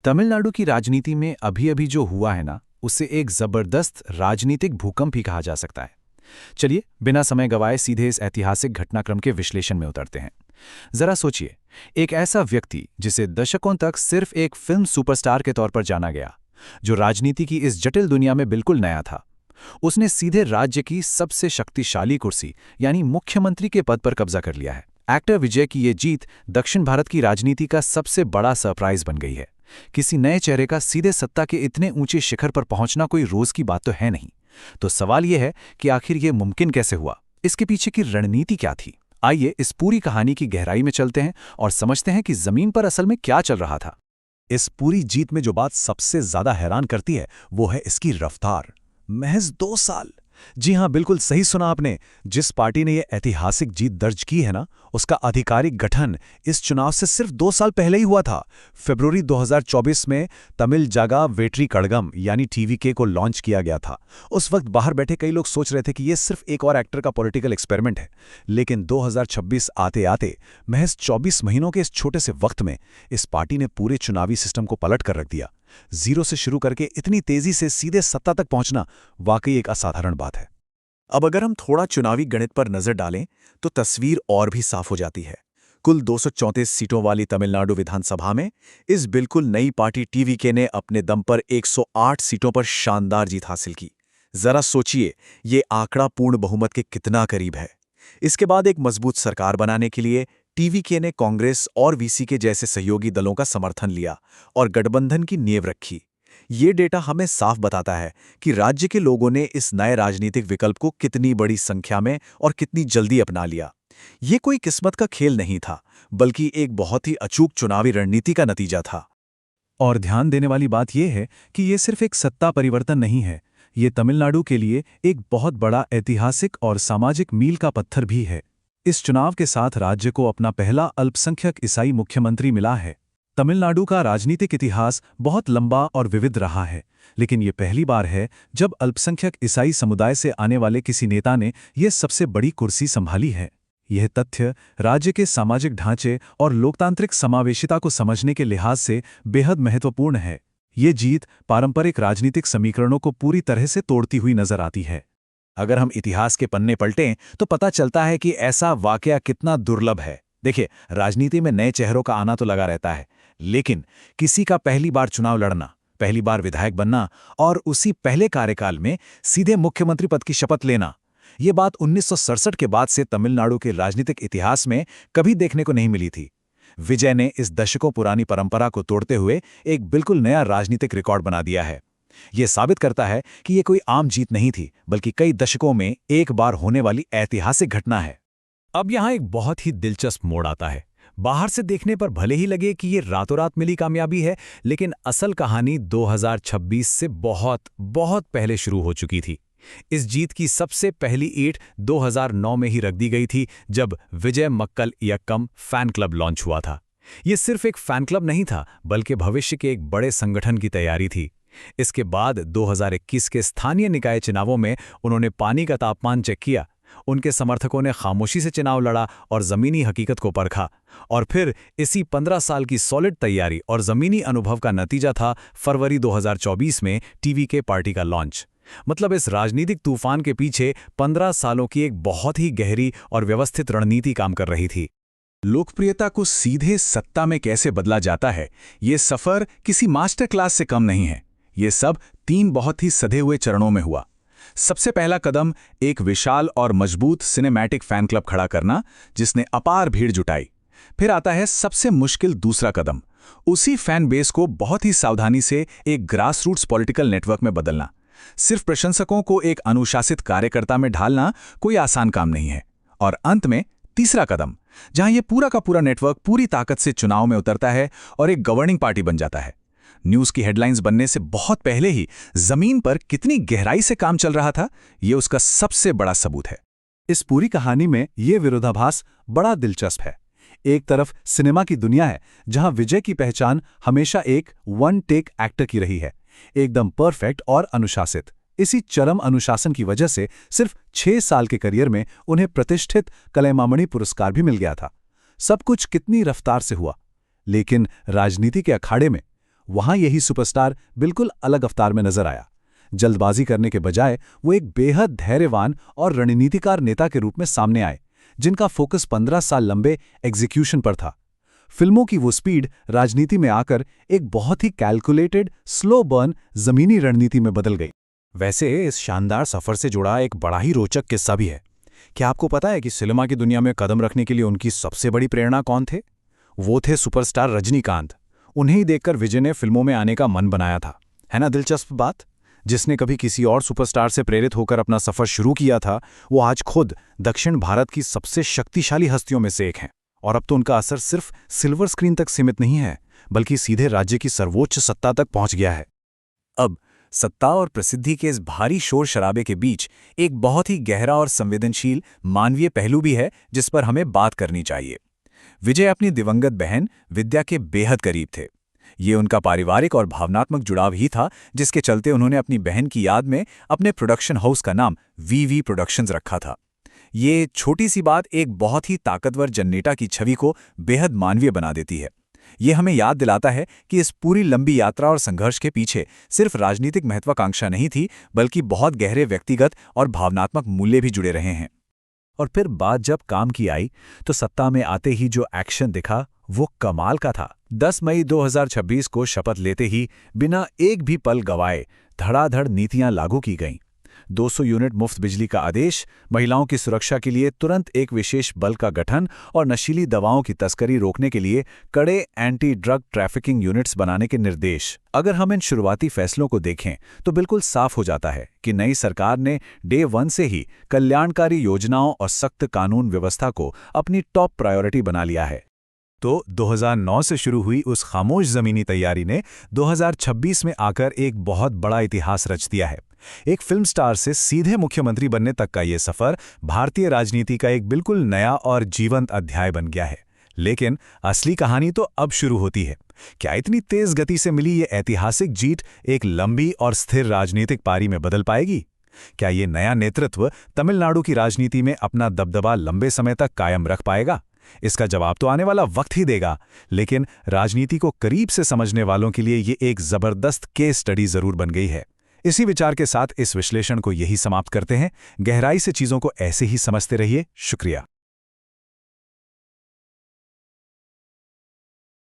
तमिलनाडु की राजनीति में अभी-अभी जो हुआ है ना, उसे एक जबरदस्त राजनीतिक भूकंप ही कहा जा सकता है। चलिए, बिना समय गवाए सीधे इस ऐतिहासिक घटनाक्रम के विश्लेषण में उतरते हैं। जरा सोचिए, एक ऐसा व्यक्ति जिसे दशकों तक सिर्फ एक फिल्म सुपरस्टार के तौर पर जाना गया, जो राजनीति की इस जटिल दुनिया में बिल्कुल नया था, उसने सीधे राज्य की सबसे शक्तिशाली कुर्सी यानी मुख्यमंत्री के पद पर कब्जा कर लिया है। एक्टर विजय की ये जीत दक्षिण भारत की राजनीति का सबसे बड़ा सरप्राइज बन गई है। किसी नए चेहरे का सीधे सत्ता के इतने ऊंचे शिखर पर पहुंचना कोई रोज की बात तो है नहीं। तो सवाल यह है कि आखिर ये मुमकिन कैसे हुआ? इसके पीछे की रणनीति क्या थी? आइए इस पूरी कहानी की गहराई में चलते हैं और समझते हैं कि जमीन पर असल में क्या चल रहा था। इस पूरी जीत में जो बात सबसे ज्यादा हैरान करती है वो है इसकी रफ्तार। महज 2 साल। जी हां, बिल्कुल सही सुना आपने। जिस पार्टी ने ये ऐतिहासिक जीत दर्ज की है ना, उसका आधिकारिक गठन इस चुनाव से सिर्फ 2 साल पहले ही हुआ था। फरवरी 2024 में तमिल जागा वेट्री कड़गम यानी टीवीके को लॉन्च किया गया था। उस वक्त बाहर बैठे कई लोग सोच रहे थे कि ये सिर्फ एक और एक्टर का पॉलिटिकल एक्सपेरिमेंट है। लेकिन 2026 आते आते महज 24 महीनों के इस छोटे से वक्त में इस पार्टी ने पूरे चुनावी सिस्टम को पलट कर रख दिया। जीरो से शुरू करके इतनी तेजी से सीधे सत्ता तक पहुंचना वाकई एक असाधारण बात है। अब अगर हम थोड़ा चुनावी गणित पर नजर डालें तो तस्वीर और भी साफ हो जाती है। कुल 234 सीटों वाली तमिलनाडु विधानसभा में इस बिल्कुल नई पार्टी टीवीके ने अपने दम पर 108 सीटों पर शानदार जीत हासिल की। जरा सोचिए, ये आंकड़ा पूर्ण बहुमत के कितना करीब है। इसके बाद एक मजबूत सरकार बनाने के लिए टीवीके ने कांग्रेस और वीसी के जैसे सहयोगी दलों का समर्थन लिया और गठबंधन की नींव रखी। ये डेटा हमें साफ बताता है कि राज्य के लोगों ने इस नए राजनीतिक विकल्प को कितनी बड़ी संख्या में और कितनी जल्दी अपना लिया। ये कोई किस्मत का खेल नहीं था, बल्कि एक बहुत ही अचूक चुनावी रणनीति का नतीजा था। और ध्यान देने वाली बात यह है कि ये सिर्फ एक सत्ता परिवर्तन नहीं है, ये तमिलनाडु के लिए एक बहुत बड़ा ऐतिहासिक और सामाजिक मील का पत्थर भी है। इस चुनाव के साथ राज्य को अपना पहला अल्पसंख्यक ईसाई मुख्यमंत्री मिला है। तमिलनाडु का राजनीतिक इतिहास बहुत लंबा और विविध रहा है, लेकिन ये पहली बार है जब अल्पसंख्यक ईसाई समुदाय से आने वाले किसी नेता ने यह सबसे बड़ी कुर्सी संभाली है। यह तथ्य राज्य के सामाजिक ढांचे और लोकतांत्रिक समावेशिता को समझने के लिहाज से बेहद महत्वपूर्ण है। ये जीत पारंपरिक राजनीतिक समीकरणों को पूरी तरह से तोड़ती हुई नजर आती है। अगर हम इतिहास के पन्ने पलटें तो पता चलता है कि ऐसा वाकया कितना दुर्लभ है। देखिए, राजनीति में नए चेहरों का आना तो लगा रहता है, लेकिन किसी का पहली बार चुनाव लड़ना, पहली बार विधायक बनना और उसी पहले कार्यकाल में सीधे मुख्यमंत्री पद की शपथ लेना, ये बात 1967 के बाद से तमिलनाडु के राजनीतिक इतिहास में कभी देखने को नहीं मिली थी। विजय ने इस दशकों पुरानी परंपरा को तोड़ते हुए एक बिल्कुल नया राजनीतिक रिकॉर्ड बना दिया है। यह साबित करता है कि यह कोई आम जीत नहीं थी, बल्कि कई दशकों में एक बार होने वाली ऐतिहासिक घटना है। अब यहाँ एक बहुत ही दिलचस्प मोड़ आता है। बाहर से देखने पर भले ही लगे कि ये रातों रात मिली कामयाबी है, लेकिन असल कहानी 2026 से बहुत बहुत पहले शुरू हो चुकी थी। इस जीत की सबसे पहली ईंट 2009 में ही रख दी गई थी, जब विजय मक्कल इयक्कम फैन क्लब लॉन्च हुआ था। ये सिर्फ एक फैन क्लब नहीं था, बल्कि भविष्य के एक बड़े संगठन की तैयारी थी। इसके बाद 2021 के स्थानीय निकाय चुनावों में उन्होंने पानी का तापमान चेक किया। उनके समर्थकों ने खामोशी से चुनाव लड़ा और जमीनी हकीकत को परखा। और फिर इसी 15 साल की सॉलिड तैयारी और जमीनी अनुभव का नतीजा था फरवरी 2024 में टीवीके पार्टी का लॉन्च। मतलब इस राजनीतिक तूफान के पीछे 15 सालों की एक बहुत ही गहरी और व्यवस्थित रणनीति काम कर रही थी। लोकप्रियता को सीधे सत्ता में कैसे बदला जाता है, ये सफर किसी मास्टर क्लास से कम नहीं है। ये सब 3 बहुत ही सधे हुए चरणों में हुआ। सबसे पहला कदम एक विशाल और मजबूत सिनेमैटिक फैन क्लब खड़ा करना, जिसने अपार भीड़ जुटाई। फिर आता है सबसे मुश्किल दूसरा कदम, उसी फैन बेस को बहुत ही सावधानी से एक ग्रासरूट्स पॉलिटिकल नेटवर्क में बदलना। सिर्फ प्रशंसकों को एक अनुशासित कार्यकर्ता में ढालना कोई आसान काम नहीं है। और अंत में तीसरा कदम, जहां यह पूरा का पूरा नेटवर्क पूरी ताकत से चुनाव में उतरता है और एक गवर्निंग पार्टी बन जाता है। न्यूज़ की हेडलाइंस बनने से बहुत पहले ही जमीन पर कितनी गहराई से काम चल रहा था, ये उसका सबसे बड़ा सबूत है। इस पूरी कहानी में ये विरोधाभास बड़ा दिलचस्प है। एक तरफ सिनेमा की दुनिया है, जहां विजय की पहचान हमेशा एक वन टेक एक्टर की रही है, एकदम परफेक्ट और अनुशासित। इसी चरम अनुशासन की वजह से सिर्फ 6 साल के करियर में उन्हें प्रतिष्ठित कलैमामणि पुरस्कार भी मिल गया था। सब कुछ कितनी रफ्तार से हुआ। लेकिन राजनीति के अखाड़े में वहां यही सुपरस्टार बिल्कुल अलग अवतार में नजर आया। जल्दबाजी करने के बजाय वो एक बेहद धैर्यवान और रणनीतिकार नेता के रूप में सामने आए, जिनका फोकस 15 साल लंबे एग्जीक्यूशन पर था। फिल्मों की वो स्पीड राजनीति में आकर एक बहुत ही कैलकुलेटेड, स्लो बर्न जमीनी रणनीति में बदल गई। वैसे इस शानदार सफर से जुड़ा एक बड़ा ही रोचक किस्सा भी है। क्या आपको पता है कि सिनेमा की दुनिया में कदम रखने के लिए उनकी सबसे बड़ी प्रेरणा कौन थे? वो थे सुपरस्टार रजनीकांत। उन्हें ही देखकर विजय ने फिल्मों में आने का मन बनाया था। है ना दिलचस्प बात? जिसने कभी किसी और सुपरस्टार से प्रेरित होकर अपना सफर शुरू किया था, वो आज खुद दक्षिण भारत की सबसे शक्तिशाली हस्तियों में से एक हैं। और अब तो उनका असर सिर्फ सिल्वर स्क्रीन तक सीमित नहीं है, बल्कि सीधे राज्य की सर्वोच्च सत्ता तक पहुंच गया है। अब सत्ता और प्रसिद्धि के इस भारी शोर शराबे के बीच एक बहुत ही गहरा और संवेदनशील मानवीय पहलू भी है जिस पर हमें बात करनी चाहिए। विजय अपनी दिवंगत बहन विद्या के बेहद करीब थे। ये उनका पारिवारिक और भावनात्मक जुड़ाव ही था जिसके चलते उन्होंने अपनी बहन की याद में अपने प्रोडक्शन हाउस का नाम वीवी प्रोडक्शंस रखा था। ये छोटी सी बात एक बहुत ही ताकतवर जनरेटा की छवि को बेहद मानवीय बना देती है। ये हमें याद दिलाता है कि इस पूरी लंबी यात्रा और संघर्ष के पीछे सिर्फ राजनीतिक महत्वाकांक्षा नहीं थी, बल्कि बहुत गहरे व्यक्तिगत और भावनात्मक मूल्य भी जुड़े रहे हैं। और फिर बात जब काम की आई तो सत्ता में आते ही जो एक्शन दिखा वो कमाल का था। 10 मई 2026 को शपथ लेते ही बिना एक भी पल गवाए धड़ाधड़ नीतियां लागू की गईं। 200 यूनिट मुफ्त बिजली का आदेश, महिलाओं की सुरक्षा के लिए तुरंत एक विशेष बल का गठन और नशीली दवाओं की तस्करी रोकने के लिए कड़े एंटी ड्रग ट्रैफिकिंग यूनिट्स बनाने के निर्देश। अगर हम इन शुरुआती फैसलों को देखें तो बिल्कुल साफ हो जाता है कि नई सरकार ने डे 1 से ही कल्याणकारी योजनाओं और सख्त कानून व्यवस्था को अपनी टॉप प्रायोरिटी बना लिया है। तो 2009 से शुरू हुई उस खामोश ज़मीनी तैयारी ने 2026 में आकर एक बहुत बड़ा इतिहास रच दिया है। एक फिल्म स्टार से सीधे मुख्यमंत्री बनने तक का ये सफ़र भारतीय राजनीति का एक बिल्कुल नया और जीवंत अध्याय बन गया है। लेकिन असली कहानी तो अब शुरू होती है। क्या इतनी तेज़ गति से मिली ये ऐतिहासिक जीत एक लंबी और स्थिर राजनीतिक पारी में बदल पाएगी? क्या ये नया नेतृत्व तमिलनाडु की राजनीति में अपना दबदबा लंबे समय तक कायम रख पाएगा? इसका जवाब तो आने वाला वक्त ही देगा, लेकिन राजनीति को करीब से समझने वालों के लिए ये एक जबरदस्त केस स्टडी जरूर बन गई है। इसी विचार के साथ इस विश्लेषण को यही समाप्त करते हैं। गहराई से चीजों को ऐसे ही समझते रहिए। शुक्रिया।